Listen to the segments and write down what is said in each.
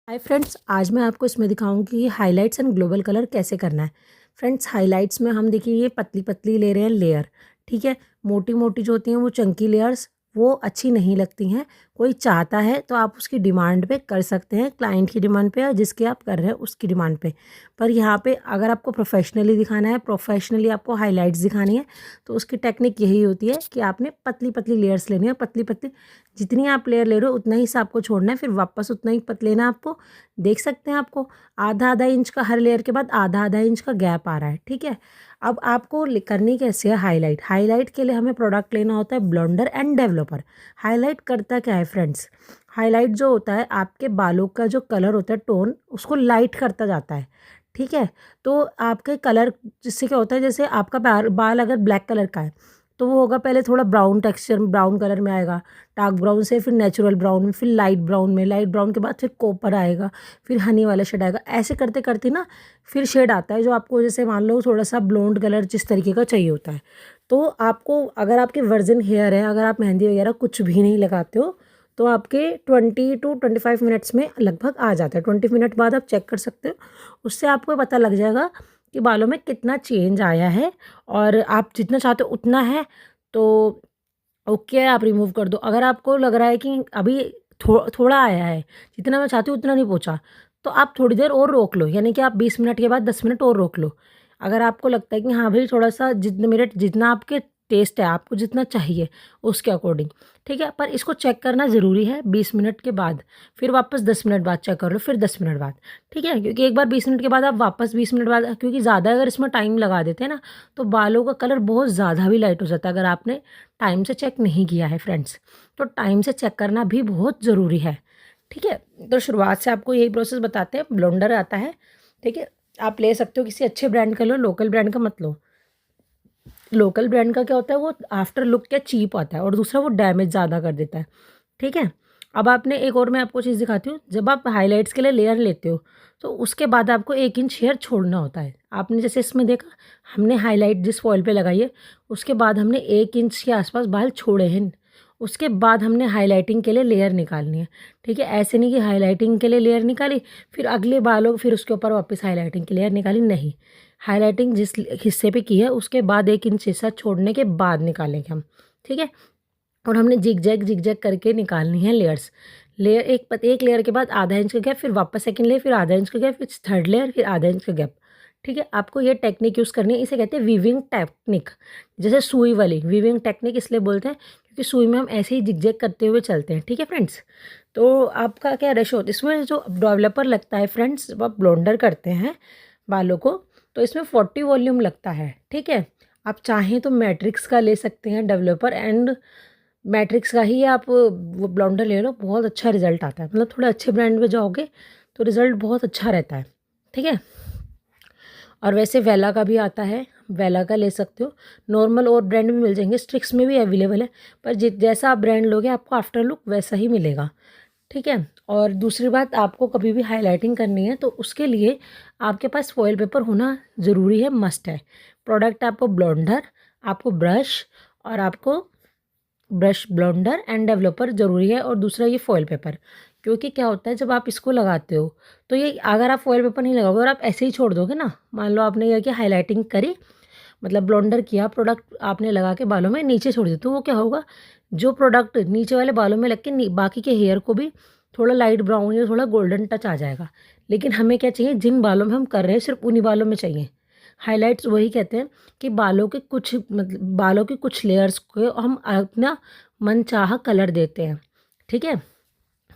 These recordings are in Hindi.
हाय फ्रेंड्स, आज मैं आपको इसमें दिखाऊंगी कि हाइलाइट्स एंड ग्लोबल कलर कैसे करना है। फ्रेंड्स, हाइलाइट्स में हम देखिए ये पतली पतली ले रहे हैं लेयर। ठीक है, मोटी मोटी जो होती हैं वो चंकी लेयर्स वो अच्छी नहीं लगती हैं। कोई चाहता है तो आप उसकी डिमांड पे कर सकते हैं, क्लाइंट की डिमांड पे या जिसकी आप कर रहे हैं उसकी डिमांड पे। पर यहाँ पे अगर आपको प्रोफेशनली दिखाना है, प्रोफेशनली आपको हाईलाइट्स दिखानी है, तो उसकी टेक्निक यही होती है कि आपने पतली पतली लेयर्स लेनी है। पतली पतली जितनी आप लेयर ले रहे हो उतना ही सा आपको छोड़ना है, फिर वापस उतना ही पत लेना है आपको। देख सकते हैं आपको आधा आधा इंच का हर लेयर के बाद आधा आधा इंच का गैप आ रहा है। ठीक है, अब आपको करनी कैसे है हाईलाइट। हाईलाइट के लिए हमें प्रोडक्ट लेना होता है ब्लेंडर एंड डेवलपर। हाईलाइट करता क्या है फ्रेंड्स, हाईलाइट जो होता है आपके बालों का जो कलर होता है टोन उसको लाइट करता जाता है। ठीक है, तो आपके कलर जिससे क्या होता है, जैसे आपका बाल अगर ब्लैक कलर का है तो वो होगा पहले थोड़ा ब्राउन टेक्सचर, ब्राउन कलर में आएगा, डार्क ब्राउन से फिर नेचुरल ब्राउन में, फिर लाइट ब्राउन में, लाइट ब्राउन के बाद फिर कॉपर आएगा, फिर हनी वाला शेड आएगा। ऐसे करते करते ना फिर शेड आता है जो आपको, जैसे मान लो थोड़ा सा ब्लोंड कलर जिस तरीके का चाहिए होता है। तो आपको अगर आपके वर्जिन हेयर है, अगर आप मेहंदी वगैरह कुछ भी नहीं लगाते हो, तो आपके 20 to 25 मिनट्स में लगभग आ जाता है। 20 मिनट बाद आप चेक कर सकते हो, उससे आपको पता लग जाएगा कि बालों में कितना चेंज आया है। और आप जितना चाहते हो उतना है तो ओके, आप रिमूव कर दो। अगर आपको लग रहा है कि अभी थोड़ा आया है, जितना मैं चाहती हूँ उतना नहीं पहुँचा, तो आप थोड़ी देर और रोक लो, यानी कि आप 20 मिनट के बाद 10 मिनट और रोक लो। अगर आपको लगता है कि हाँ भाई थोड़ा सा जितने मिनट जितना आपके टेस्ट है, आपको जितना चाहिए उसके अकॉर्डिंग। ठीक है, पर इसको चेक करना ज़रूरी है 20 मिनट के बाद, फिर वापस 10 मिनट बाद चेक कर लो, फिर 10 मिनट बाद। ठीक है, क्योंकि एक बार 20 मिनट के बाद आप वापस 20 मिनट बाद, क्योंकि ज़्यादा अगर इसमें टाइम लगा देते हैं ना तो बालों का कलर बहुत ज़्यादा भी लाइट हो जाता है, अगर आपने टाइम से चेक नहीं किया है फ्रेंड्स। तो टाइम से चेक करना भी बहुत ज़रूरी है। ठीक है, तो शुरुआत से आपको यही प्रोसेस बताते हैं। ब्लेंडर आता है, ठीक है, आप ले सकते हो, किसी अच्छे ब्रांड का लो, लोकल ब्रांड का मत लो। लोकल ब्रांड का क्या होता है, वो आफ्टर लुक क्या चीप आता है, और दूसरा वो डैमेज ज़्यादा कर देता है। ठीक है, अब आपने एक और मैं आपको चीज़ दिखाती हूँ। जब आप हाइलाइट्स के लिए लेयर लेते हो तो उसके बाद आपको 1 इंच हेयर छोड़ना होता है। आपने जैसे इसमें देखा, हमने हाईलाइट जिस फॉइल पे लगाई है उसके बाद हमने 1 इंच के आसपास बाल छोड़े हैं। उसके बाद हमने हाईलाइटिंग के लिए लेयर निकालनी है। ठीक है, ऐसे नहीं कि हाईलाइटिंग के लिए लेयर निकाली फिर अगले बालों फिर उसके ऊपर वापस हाईलाइटिंग की लेयर निकाली, नहीं। हाईलाइटिंग जिस हिस्से पे की है उसके बाद 1 इंच हिस्सा छोड़ने के बाद निकालेंगे हम। ठीक है, और हमने जिग जैग करके निकालनी है लेयर्स। लेयर एक लेयर के बाद आधा इंच का गैप, फिर वापस सेकंड लेयर, फिर आधा इंच का गैप, फिर थर्ड लेयर, फिर आधा इंच का गैप। ठीक है, आपको ये टेक्निक यूज़ करनी है। इसे कहते हैं वीविंग टेक्निक, जैसे सुई वाली वीविंग टेक्निक इसलिए बोलते हैं क्योंकि सुई में हम ऐसे ही जिग जैग करते हुए चलते हैं। ठीक है फ्रेंड्स, तो आपका क्या रेशो होता है इसमें, जो डेवलपर लगता है फ्रेंड्स, जब आप ब्लोंडर करते हैं बालों को तो इसमें 40 वॉल्यूम लगता है। ठीक है, आप चाहें तो मैट्रिक्स का ले सकते हैं डेवलपर, एंड मैट्रिक्स का ही आप वो ब्लेंडर ले लो, बहुत अच्छा रिजल्ट आता है। मतलब थोड़े अच्छे ब्रांड में जाओगे तो रिज़ल्ट बहुत अच्छा रहता है। ठीक है, और वैसे वेला का भी आता है, वेला का ले सकते हो। नॉर्मल और ब्रांड में मिल जाएंगे, स्ट्रिक्स में भी अवेलेबल है, पर जैसा आप ब्रांड लोगे आपको आफ्टर लुक वैसा ही मिलेगा। ठीक है, और दूसरी बात, आपको कभी भी हाईलाइटिंग करनी है तो उसके लिए आपके पास फॉयल पेपर होना ज़रूरी है, मस्ट है। प्रोडक्ट आपको ब्लेंडर, आपको ब्रश, और आपको ब्रश, ब्लेंडर एंड डेवलपर ज़रूरी है, और दूसरा ये फॉयल पेपर। क्योंकि क्या होता है जब आप इसको लगाते हो तो ये, अगर आप फॉयल पेपर नहीं लगाओगे और आप ऐसे ही छोड़ दोगे ना, मान लो आपने ये किया हाईलाइटिंग करी, मतलब ब्लेंडर किया, प्रोडक्ट आपने लगा के बालों में नीचे छोड़ दिया, तो वो क्या होगा, जो प्रोडक्ट नीचे वाले बालों में लग के बाकी के हेयर को भी थोड़ा लाइट ब्राउन या थोड़ा गोल्डन टच आ जाएगा। लेकिन हमें क्या चाहिए, जिन बालों में हम कर रहे हैं सिर्फ उन्हीं बालों में चाहिए हाइलाइट्स। वही कहते हैं कि बालों के कुछ, मतलब बालों के कुछ लेयर्स को हम अपना मनचाहा कलर देते हैं। ठीक है,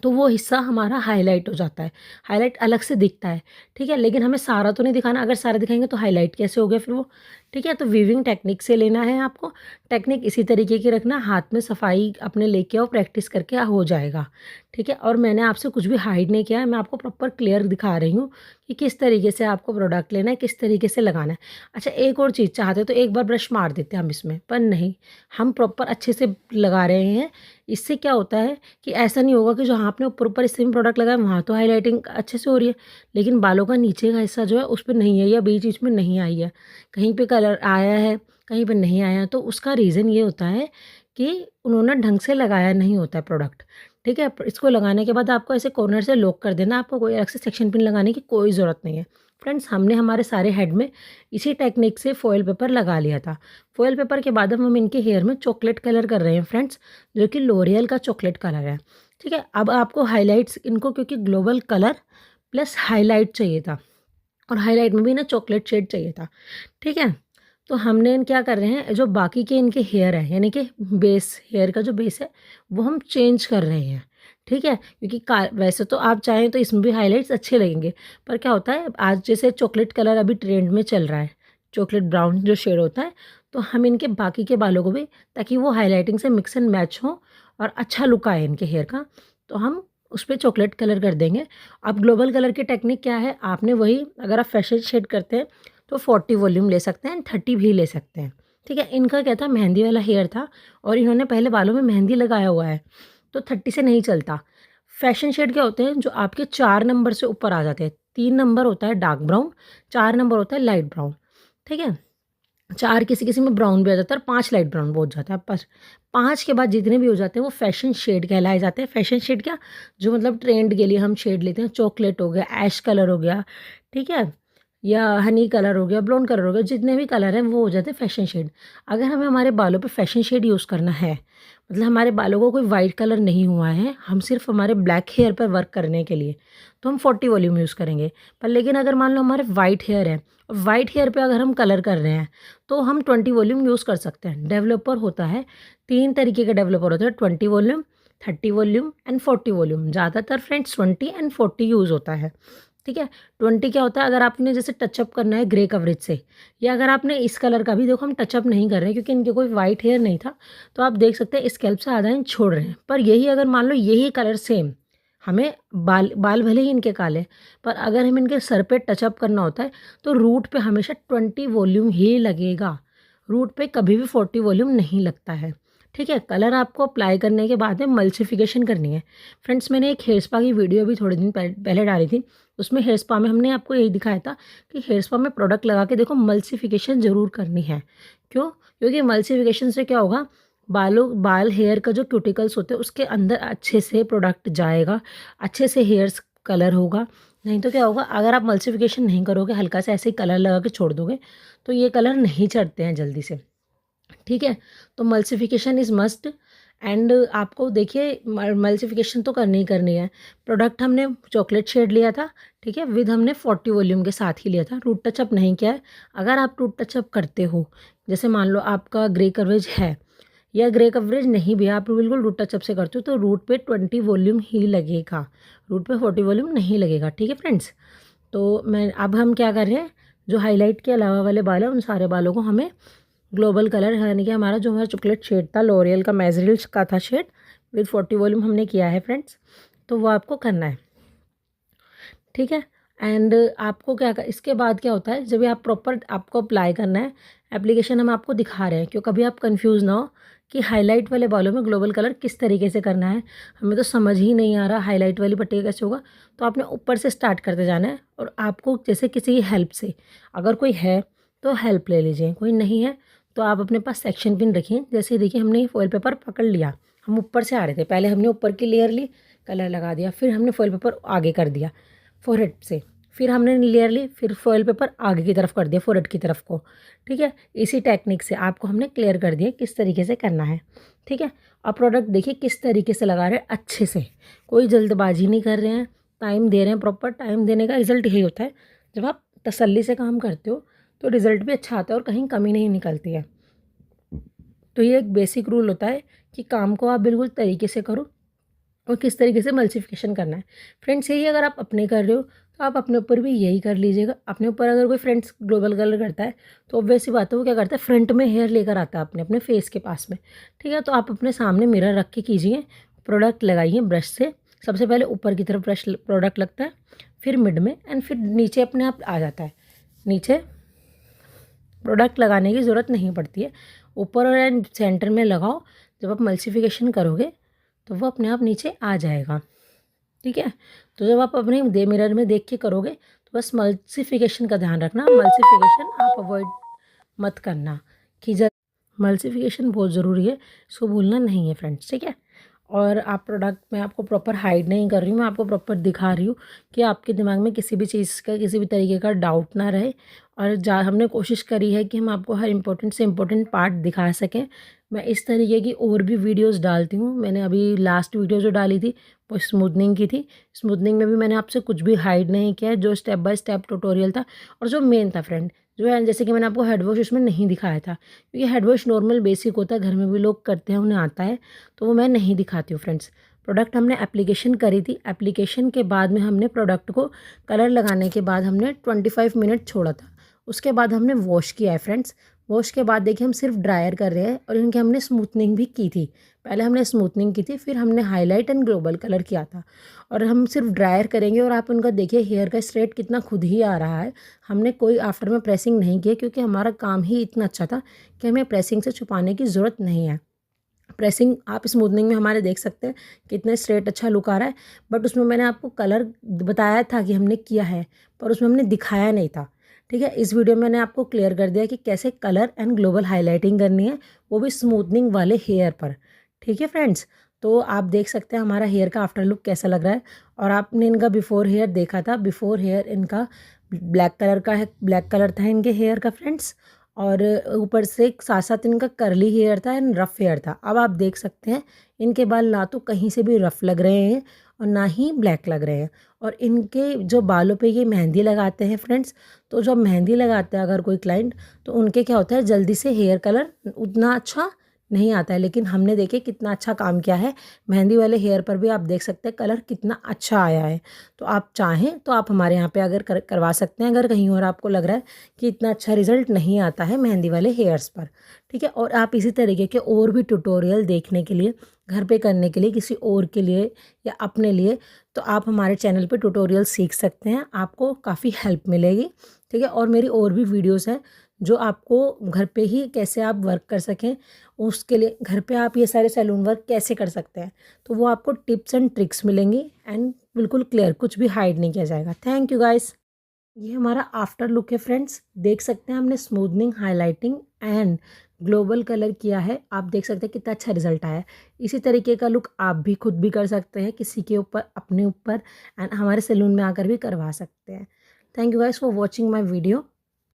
तो वो हिस्सा हमारा हाईलाइट हो जाता है, हाईलाइट अलग से दिखता है। ठीक है, लेकिन हमें सारा तो नहीं दिखाना, अगर सारा दिखाएंगे तो हाईलाइट कैसे हो गया फिर वो। ठीक है, तो वीविंग टेक्निक से लेना है आपको। टेक्निक इसी तरीके की रखना, हाथ में सफाई अपने लेके आओ, प्रैक्टिस करके हो जाएगा। ठीक है, और मैंने आपसे कुछ भी हाइड नहीं किया है, मैं आपको प्रॉपर क्लियर दिखा रही हूँ कि किस तरीके से आपको प्रोडक्ट लेना है, किस तरीके से लगाना है। अच्छा, एक और चीज़, चाहते तो एक बार ब्रश मार देते हैं हम इसमें, पर नहीं, हम प्रॉपर अच्छे से लगा रहे हैं। इससे क्या होता है कि ऐसा नहीं होगा कि जहाँ आपने ऊपर ऊपर सेम प्रोडक्ट लगाया वहाँ तो हाईलाइटिंग अच्छे से हो रही है, लेकिन बालों का नीचे का हिस्सा जो है उस पर नहीं है, या बीच बीच में नहीं आई है, कहीं पे कलर आया है कहीं पे नहीं आया। तो उसका रीज़न ये होता है कि उन्होंने ढंग से लगाया नहीं होता है प्रोडक्ट। ठीक है। इसको लगाने के बाद आपको ऐसे कॉर्नर से लॉक कर देना, आपको कोई अलग से सेक्शन पिन लगाने की कोई ज़रूरत नहीं है। फ्रेंड्स, हमने हमारे सारे हेड में इसी टेक्निक से फॉयल पेपर लगा लिया था। फॉयल पेपर के बाद अब हम इनके हेयर में चॉकलेट कलर कर रहे हैं फ्रेंड्स, जो कि लोरियल का चॉकलेट कलर है। ठीक है, अब आपको हाईलाइट्स इनको, क्योंकि ग्लोबल कलर प्लस हाईलाइट चाहिए था और हाईलाइट में भी ना चॉकलेट शेड चाहिए था। ठीक है, तो हमने क्या कर रहे हैं, जो बाकी के इनके हेयर है यानी कि बेस, हेयर का जो बेस है वो हम चेंज कर रहे हैं। ठीक है, क्योंकि वैसे तो आप चाहें तो इसमें भी हाईलाइट्स अच्छे लगेंगे, पर क्या होता है आज जैसे चॉकलेट कलर अभी ट्रेंड में चल रहा है, चॉकलेट ब्राउन जो शेड होता है, तो हम इनके बाकी के बालों को भी, ताकि वो हाईलाइटिंग से मिक्स एंड मैच हो और अच्छा लुक आए इनके हेयर का, तो हम उस पर चॉकलेट कलर कर देंगे। अब ग्लोबल कलर की टेक्निक क्या है, आपने वही, अगर आप फैशन शेड करते हैं तो 40 वॉल्यूम ले सकते हैं, 30 भी ले सकते हैं। ठीक है, इनका क्या था, मेहंदी वाला हेयर था और इन्होंने पहले बालों में मेहंदी लगाया हुआ है, तो 30 से नहीं चलता। फैशन शेड क्या होते हैं, जो आपके 4 नंबर से ऊपर आ जाते हैं। 3 नंबर होता है डार्क ब्राउन, 4 नंबर होता है लाइट ब्राउन। ठीक है, 4 किसी किसी में ब्राउन भी आ जाता है और 5 लाइट ब्राउन बहुत जाता है। पर 5 के बाद जितने भी हो जाते हैं वो फैशन शेड कहलाए जाते हैं। फैशन शेड क्या, जो मतलब ट्रेंड के लिए हम शेड लेते हैं, चॉकलेट हो गया, ऐश कलर हो गया, ठीक है, या हनी कलर हो गया, ब्राउन कलर हो गया, जितने भी कलर हैं वो हो जाते हैं फैशन शेड। अगर हमें हमारे बालों पे फैशन शेड यूज़ करना है, मतलब हमारे बालों को कोई वाइट कलर नहीं हुआ है, हम सिर्फ हमारे ब्लैक हेयर पर वर्क करने के लिए, तो हम 40 वॉल्यूम यूज़ करेंगे। पर लेकिन अगर मान लो हमारे वाइट हेयर है और वाइट हेयर पे अगर हम कलर कर रहे हैं, तो हम 20 वॉल्यूम यूज़ कर सकते हैं। डेवलपर होता है, 3 तरीके का डेवलपर होता है, 20 वॉल्यूम, 30 वॉल्यूम एंड 40 वॉल्यूम। ज़्यादातर फ्रेंड्स 20 एंड 40 यूज़ होता है। ठीक है, 20 क्या होता है, अगर आपने जैसे टचअप करना है ग्रे कवरेज से, या अगर आपने इस कलर का भी, देखो हम टचअप नहीं कर रहे हैं क्योंकि इनके कोई वाइट हेयर नहीं था, तो आप देख सकते हैं स्कैल्प से आधा इंच छोड़ रहे हैं। पर यही अगर मान लो यही कलर सेम, हमें बाल बाल भले ही इनके काले, पर अगर हम इनके सर पे टचअप करना होता है तो रूट पे हमेशा 20 वॉल्यूम ही लगेगा, रूट पे कभी भी 40 वॉल्यूम नहीं लगता है। ठीक है, कलर आपको अप्लाई करने के बाद में मल्सिफिकेशन करनी है। फ्रेंड्स, मैंने एक हेयर स्पा की वीडियो भी थोड़े दिन पहले डाली थी, उसमें हेयर स्पा में हमने आपको यही दिखाया था कि हेयर स्पा में प्रोडक्ट लगा के देखो मल्सिफिकेशन ज़रूर करनी है। क्यों? क्योंकि मल्सिफिकेशन से क्या होगा, बाल हेयर का जो क्यूटिकल्स होते हैं उसके अंदर अच्छे से प्रोडक्ट जाएगा, अच्छे से हेयर्स कलर होगा। नहीं तो क्या होगा, अगर आप मल्सिफिकेशन नहीं करोगे, हल्का सा ऐसे ही कलर लगा के छोड़ दोगे, तो ये कलर नहीं चढ़ते हैं जल्दी से। ठीक है, तो मल्सिफिकेशन इज़ मस्ट। एंड आपको देखिए मल्सिफिकेशन तो करनी ही करनी है। प्रोडक्ट हमने चॉकलेट शेड लिया था, ठीक है, विद हमने 40 वॉल्यूम के साथ ही लिया था, रूट टचअप नहीं किया है। अगर आप रूट टचअप करते हो, जैसे मान लो आपका ग्रे कवरेज है या ग्रे कवरेज नहीं भी है, आप बिल्कुल रूट टचअप से करते हो, तो रूट पे 20 वॉल्यूम ही लगेगा, रूट पे 40 वॉल्यूम नहीं लगेगा। ठीक है फ्रेंड्स, तो अब हम क्या कर रहे हैं, जो हाईलाइट के अलावा वाले बाल हैं उन सारे बालों को हमें ग्लोबल कलर, यानी कि हमारा जो हमारा चॉकलेट शेड था, लॉरियल का मैजरिल्स का था शेड, विद 40 वॉल्यूम हमने किया है फ्रेंड्स, तो वो आपको करना है। ठीक है, एंड आपको इसके बाद क्या होता है, जब आप प्रॉपर आपको अप्लाई करना है, एप्लीकेशन हम आपको दिखा रहे हैं, क्यों कभी आप कंफ्यूज ना हो कि हाईलाइट वाले बालों में ग्लोबल कलर किस तरीके से करना है, हमें तो समझ ही नहीं आ रहा हाईलाइट वाली पट्टी कैसे होगा। तो आपने ऊपर से स्टार्ट करते जाना है, और आपको जैसे किसी की हेल्प से, अगर कोई है तो हेल्प ले लीजिए, कोई नहीं है तो आप अपने पास सेक्शन पिन रखिए। जैसे देखिए हमने फॉइल पेपर पकड़ लिया, हम ऊपर से आ रहे थे, पहले हमने ऊपर की लेयर ली, कलर लगा दिया, फिर हमने फॉइल पेपर आगे कर दिया फोरहेड से, फिर हमने लेयर ली, फिर फॉइल पेपर आगे की तरफ कर दिया फोरहेड की तरफ को। ठीक है, इसी टेक्निक से आपको हमने क्लियर कर दिया किस तरीके से करना है। ठीक है, और प्रोडक्ट देखिए किस तरीके से लगा रहे हैं, अच्छे से, कोई जल्दबाजी नहीं कर रहे हैं, टाइम दे रहे हैं। प्रॉपर टाइम देने का रिजल्ट यही होता है, जब आप तसल्ली से काम करते हो तो रिज़ल्ट भी अच्छा आता है और कहीं कमी नहीं निकलती है। तो ये एक बेसिक रूल होता है कि काम को आप बिल्कुल तरीके से करो और किस तरीके से मल्सिफिकेशन करना है। फ्रेंड्स, यही अगर आप अपने कर रहे हो तो आप अपने ऊपर भी यही कर लीजिएगा। अपने ऊपर अगर कोई फ्रेंड्स ग्लोबल कलर करता है तो ऑब्वियस सी बात है, वो क्या करता है, फ्रंट में हेयर लेकर आता है अपने अपने फेस के पास में। ठीक है, तो आप अपने सामने मिरर रख के कीजिए, प्रोडक्ट लगाइए ब्रश से। सबसे पहले ऊपर की तरफ ब्रश प्रोडक्ट लगता है, फिर मिड में, एंड फिर नीचे अपने आप आ जाता है। नीचे प्रोडक्ट लगाने की ज़रूरत नहीं पड़ती है, ऊपर और एंड सेंटर में लगाओ। जब आप मल्सिफिकेशन करोगे तो वो अपने आप नीचे आ जाएगा। ठीक है, तो जब आप अपने मिरर में देख के करोगे तो बस मल्सिफिकेशन का ध्यान रखना, मल्सिफिकेशन आप अवॉइड मत करना कि जब मल्सिफिकेशन बहुत ज़रूरी है, इसको भूलना नहीं है फ्रेंड्स। ठीक है, और आप प्रोडक्ट मैं आपको प्रॉपर हाइड नहीं कर रही हूँ, मैं आपको प्रॉपर दिखा रही हूँ कि आपके दिमाग में किसी भी चीज़ का किसी भी तरीके का डाउट ना रहे। और हमने कोशिश करी है कि हम आपको हर इम्पोर्टेंट से इम्पोर्टेंट पार्ट दिखा सकें। मैं इस तरीके की और भी वीडियोस डालती हूँ। मैंने अभी लास्ट वीडियो जो डाली थी वो स्मूथनिंग की थी। स्मूथनिंग में भी मैंने आपसे कुछ भी हाइड नहीं किया है, जो स्टेप बाय स्टेप ट्यूटोरियल था और जो मेन था फ्रेंड, जो है जैसे कि मैंने आपको हेड वॉश उसमें नहीं दिखाया था, क्योंकि हेड वॉश नॉर्मल बेसिक होता है, घर में भी लोग करते हैं, उन्हें आता है, तो वो मैं नहीं दिखाती हूँ फ्रेंड्स। प्रोडक्ट हमने एप्लीकेशन करी थी, एप्लीकेशन के बाद में हमने प्रोडक्ट को कलर लगाने के बाद हमने 25 मिनट छोड़ा था। उसके बाद हमने वॉश किया है फ्रेंड्स। वॉश के बाद देखिए हम सिर्फ ड्रायर कर रहे हैं और इनकी हमने स्मूथनिंग भी की थी। पहले हमने स्मूथनिंग की थी, फिर हमने हाईलाइट एंड ग्लोबल कलर किया था। और हम सिर्फ ड्रायर करेंगे और आप उनका देखिए हेयर का स्ट्रेट कितना खुद ही आ रहा है। हमने कोई आफ्टर में प्रेसिंग नहीं किया, क्योंकि हमारा काम ही इतना अच्छा था कि हमें प्रेसिंग से छुपाने की ज़रूरत नहीं है। प्रेसिंग आप स्मूथनिंग में हमारे देख सकते हैं कितने स्ट्रेट अच्छा लुक आ रहा है। बट उसमें मैंने आपको कलर बताया था कि हमने किया है, पर उसमें हमने दिखाया नहीं था। ठीक है, इस वीडियो में मैंने आपको क्लियर कर दिया कि कैसे कलर एंड ग्लोबल हाईलाइटिंग करनी है, वो भी स्मूथनिंग वाले हेयर पर। ठीक है फ्रेंड्स, तो आप देख सकते हैं हमारा हेयर का आफ्टर लुक कैसा लग रहा है। और आपने इनका बिफोर हेयर देखा था, बिफोर हेयर इनका ब्लैक कलर का है, ब्लैक कलर था इनके हेयर का फ्रेंड्स। और ऊपर से साथ साथ इनका कर्ली हेयर था एंड रफ़ हेयर था। अब आप देख सकते हैं इनके बाल ना तो कहीं से भी रफ़ लग रहे हैं और ना ही ब्लैक लग रहे हैं। और इनके जो बालों पे ये मेहंदी लगाते हैं फ्रेंड्स, तो जब मेहंदी लगाते हैं अगर कोई क्लाइंट, तो उनके क्या होता है जल्दी से हेयर कलर उतना अच्छा नहीं आता है। लेकिन हमने देखिए कितना अच्छा काम किया है, मेहंदी वाले हेयर पर भी आप देख सकते हैं कलर कितना अच्छा आया है। तो आप चाहें तो आप हमारे यहाँ पे अगर करवा सकते हैं, अगर कहीं और आपको लग रहा है कि इतना अच्छा रिजल्ट नहीं आता है मेहंदी वाले हेयर्स पर। ठीक है, और आप इसी तरीके के और भी ट्यूटोरियल देखने के लिए, घर पे करने के लिए, किसी और के लिए या अपने लिए, तो आप हमारे चैनल पे ट्यूटोरियल सीख सकते हैं, आपको काफ़ी हेल्प मिलेगी। ठीक है, और मेरी और भी वीडियोस हैं जो आपको घर पे ही कैसे आप वर्क कर सकें, उसके लिए घर पे आप ये सारे सैलून वर्क कैसे कर सकते हैं, तो वो आपको टिप्स एंड ट्रिक्स मिलेंगी एंड बिल्कुल क्लियर, कुछ भी हाइड नहीं किया जाएगा। Thank you guys. ये हमारा आफ्टर लुक है फ्रेंड्स, देख सकते हैं हमने smoothening, highlighting and global colour किया है। आप देख सकते हैं कितना अच्छा रिजल्ट आया है। इसी तरीके का लुक आप भी खुद भी कर सकते हैं, किसी के ऊपर, अपने ऊपर, एंड हमारे सैलून में आकर भी करवा सकते हैं। Thank you guys for watching my video.